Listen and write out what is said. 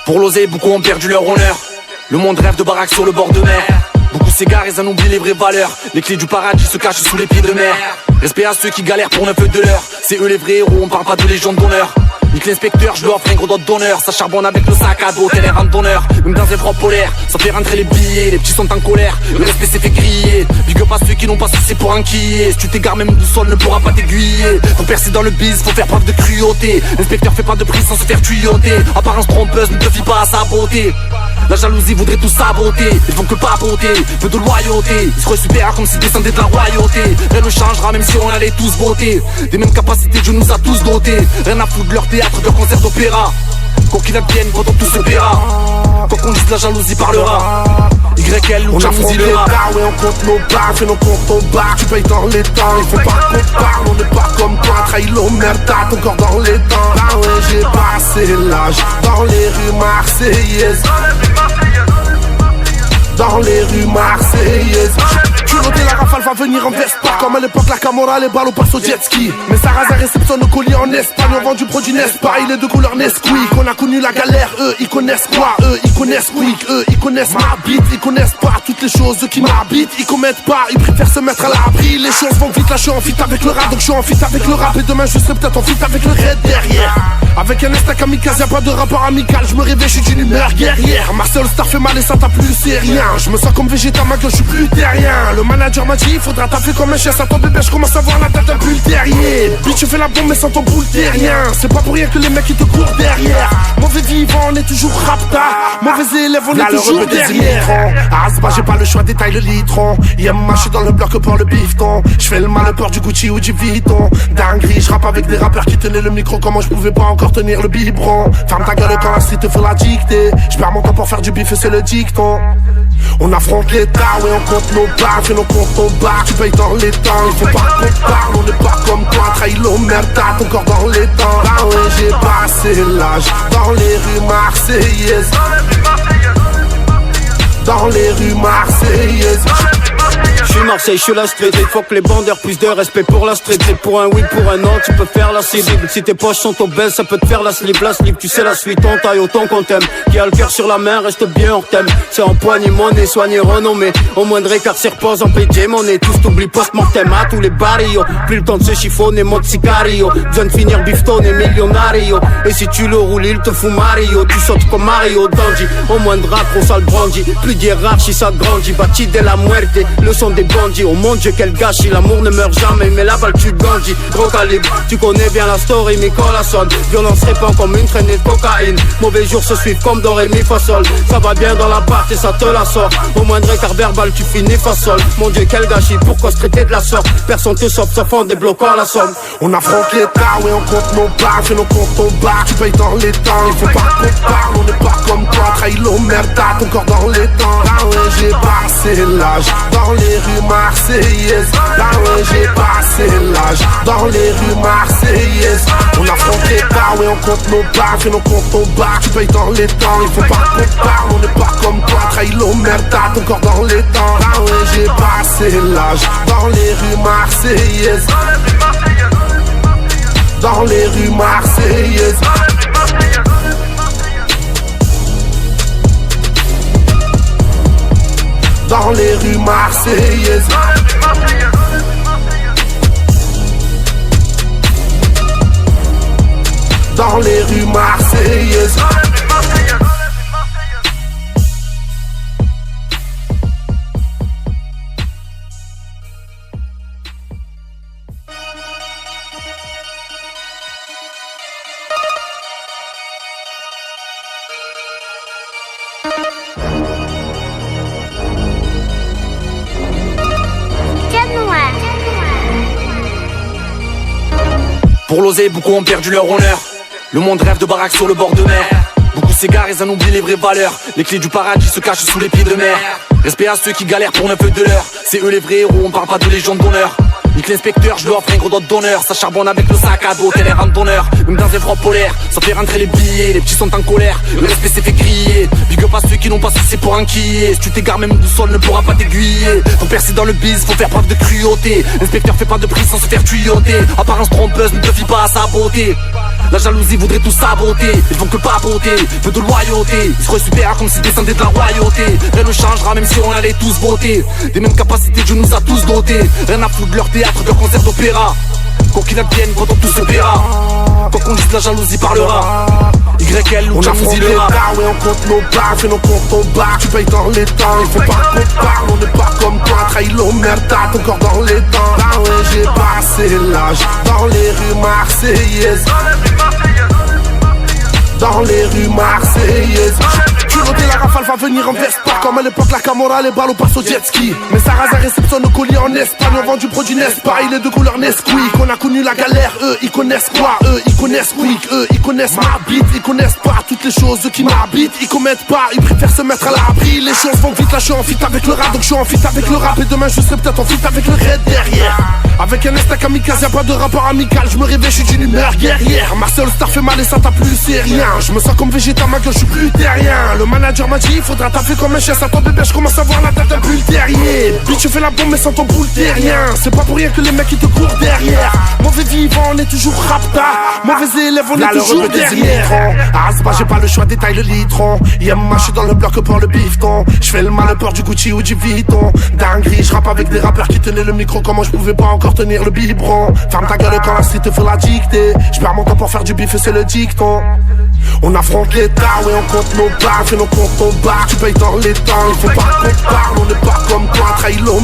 Pour l'oser, beaucoup ont perdu leur honneur. Le monde rêve de baraques sur le bord de mer. Beaucoup s'égarent, ils en oublient les vraies valeurs. Les clés du paradis se cachent sous les pieds de mer. Respect à ceux qui galèrent pour 9 de l'heure. C'est eux les vrais héros, on parle pas de légende d'honneur. Nique l'inspecteur, je lui offre un gros dot d'honneur. Ça charbonne avec le sac à dos, tel un randonneur. Même dans un froid polaire, ça fait rentrer les billets. Les petits sont en colère, le respect s'est fait griller. Big up à ceux qui n'ont pas succès pour enquiller. Si tu t'égares, même le sol ne pourra pas t'aiguiller. Pour percer dans le biz, faut faire preuve de cruauté. L'inspecteur fait pas de prix sans se faire tuyauter. Apparence trompeuse, ne te fie pas à sa beauté. La jalousie voudrait tout saboter. Ils font que papoter, peu de loyauté. Ils se croient super comme s'ils descendaient de la royauté. Rien ne changera même si on allait tous voter. Des mêmes capacités, Dieu nous a tous dotés. Rien à foutre de leur théâtre, de leur concert d'opéra. Quoi qu'il advienne, quand on tous se verra. Quoi qu'on dise, la jalousie parlera. YL ou jalousie le rap. Ouais, on compte nos barres, fais nos comptes au bar. Tu payes dans les temps, il faut pas qu'on parle. On n'est pas comme toi, trahilo, merda, ton corps dans les dents. Ah ouais, j'ai passé l'âge dans les rues marseillaises. Dans les rues marseillaises. Culotté, la rafale va venir en Vespa. Comme à l'époque la Camorra, les balles passe au jet ski. Mais Sarrasin réceptionne nos colis en Espagne. On vend du produit Nespa, il est de couleur Nesquik. On a connu la galère, eux ils connaissent quoi? Eux ils connaissent Quick, eux ils connaissent ma bite. Ils connaissent pas toutes les choses qui m'habitent. Ils commettent pas, ils préfèrent se mettre à l'abri. Les choses vont vite, là je suis en fit avec le rap. Donc je suis en fit avec le rap. Et demain je serai peut-être en fit avec le raid derrière. Avec un instinct kamikaze, y'a pas de rapport amical. Je me réveille, je suis d'une humeur guerrière. Marcel Star fait mal et ça t'a plus, c'est rien. Je me sens comme végétal, ma gueule, je suis plus terrien. Le manager m'a dit, il faudra taffer comme un chien. Ça tombe bébé, je commence à voir la tête d'un pull terrier. Bitch, tu fais la bombe mais sans ton boule terrien. C'est pas pour rien que les mecs ils te courent derrière. Mauvais vivant, on est toujours rapta. Mauvais élève, on est toujours derrière. Asba, j'ai pas le choix, détaille le litron. Y'a je suis dans le bloc pour le bifton. Je fais le mal peur du Gucci ou du Vuitton. Dinguerie, je rappe avec des rappeurs qui tenaient le micro. Comment je pouvais pas encore tenir le biberon. Ferme ta gueule quand la street te fait la dictée. Je perds mon temps pour faire du bif et c'est le dicton. On affronte l'état, ouais on compte nos barres, fais nos comptes au bar, tu payes dans les temps, il faut pas qu'on parle, on n'est pas comme toi, trahilo, merda, ton corps dans les dents. Ah ouais j'ai passé l'âge, dans les rues marseillaises. Dans les rues marseillaises. Je suis Marseille, je suis la street. Il faut que les bandeurs plus de respect pour la street. C'est pour un oui, pour un non, tu peux faire la cible. Si tes poches sont obèses, ça peut te faire la slip. La slip, tu sais la suite, on taille autant qu'on t'aime. Qui a le cœur sur la main, reste bien hors thème. C'est empoigné, monnaie, soigné, renommé. Au moindre écart, c'est repose en PJ, monnaie. Tous t'oublient post-mortem à tous les barrios. Plus le temps de se chiffonner, mode sicario. Besoin de finir bifton et millionario. Et si tu le roules, il te fout Mario. Tu sautes comme Mario Dandy. Au moindre accro, ça le brandit. Plus d'hiérarchie, ça grandit. Bati de la muerte, le son des bandits. Oh mon Dieu quel gâchis, l'amour ne meurt jamais. Mais la balle tu grandis, gros calibre. Tu connais bien la story, mais quand la sonne violence répand comme une traînée de cocaïne. Mauvais jours se suivent comme do ré mi fa sol. Ça va bien dans la part et ça te la sort. Au moindre écart verbal tu finis fa sol. Mon Dieu quel gâchis, pourquoi se traiter de la sorte? Personne te sauve sauf en débloquant la somme. On affronte l'état, ouais on compte nos barres, fais nos comptes au bar, tu payes dans les temps, il faut pas qu'on parle, on n'est pas comme toi, trahilo, merda, ton corps dans les dents. Ah ouais j'ai passé l'âge, dans les rues marseillaises. Ah ouais j'ai passé l'âge, dans les rues marseillaises. On affronte l'état, ouais on compte nos barres, fais nos comptes au bar, tu payes dans les temps, il faut pas qu'on parle, on n'est pas comme toi, trahilo, merda, ton corps dans les dents. Ah ouais j'ai passé l'âge, dans les rues marseillaises. Dans les rues marseillaises. Dans les rues marseillaises. Dans les rues marseillaises. Pour l'oser, beaucoup ont perdu leur honneur. Le monde rêve de baraques sur le bord de mer. Beaucoup s'égarent, ils en oublient les vraies valeurs. Les clés du paradis se cachent sous les pieds de mer. Respect à ceux qui galèrent pour 9 de l'heure. C'est eux les vrais héros, on parle pas de légende d'honneur. Nique l'inspecteur, je lui offre un gros dot d'honneur. Ça charbonne avec le sac à dos, tel un randonneur. Même dans un froid polaire, ça fait rentrer les billets. Les petits sont en colère, le respect s'est fait griller. Big up à ceux qui n'ont pas succès pour enquiller. Si tu t'égares, même le sol ne pourra pas t'aiguiller. Faut percer dans le biz, faut faire preuve de cruauté. L'inspecteur fait pas de prix sans se faire tuyauter. Apparence trompeuse, ne te fie pas à sa beauté. La jalousie voudrait tout saboter. Ils font que papoter, peu de loyauté. Ils se croient super comme s'ils descendaient de la royauté. Rien ne changera même si on allait tous voter. Des mêmes capacités Dieu nous a tous dotés. Rien à foutre de leur théâtre, de leur concert d'opéra. Quoi qu'il advienne, quand on tous se verra. Quoi qu'on dise, la jalousie parlera. YL ou on affronte jalousie les le rap. barres, ouais on compte nos barres, fais nos comptes au bar. Tu payes dans les temps, il faut pas qu'on parle. On n'est pas comme toi, trahilo merda, ton corps dans les dents. Ah ouais j'ai passé l'âge, dans les rues marseillaises. Dans les rues marseillaises. Culotté la rafale va venir en Vespa. Comme à l'époque la Camorra, les balles passe au jet ski. Mais Sarrasin réceptionne nos colis en Espagne. On vend du produit Nespa, il est de couleur Nesquik. On a connu la galère, eux ils connaissent quoi? Eux ils connaissent Quick, eux ils connaissent ma bite. Ils connaissent pas toutes les choses qui m'habitent. Ils commettent pas, ils préfèrent se mettre à l'abri. Les choses vont vite, là je suis en fit avec le rap. Donc je suis en fit avec le rap. Et demain je serai peut-être en fit avec le raid derrière. Avec un instinct kamikaze, y'a pas de rapport amical. Je me réveille, je suis d'une humeur guerrière. Marcel Star fait mal et ça t'a plus, c'est rien. Je me sens comme végétal, ma gueule, je suis plus terrien. Le manager m'a dit, faudra taffer comme un chien. Ça tombe bébé, je commence à voir la tête d'un pull terrier. Bitch, tu fais la bombe mais sans ton boule terrien. C'est pas pour rien que les mecs ils te courent derrière. Mauvais vivant, on est toujours rapta. Mauvais élève, on est toujours derrière. Asba, j'ai pas le choix, détaille le litron. Yemma, je suis dans le bloc pour le bifton. Je fais le mal au port du Gucci ou du Vuitton. Dinguerie, je rappe avec des rappeurs qui tenaient le micro. Comment je pouvais pas encore tenir le biberon. Ferme ta gueule quand la street te fait la dictée. Je perds mon temps pour faire du bif et c'est le dicton. On affronte l'état, ouais on compte nos barres, fais nos comptes au bar. Tu payes dans les temps, il faut pas qu'on parle. On n'est pas comme toi, trahilo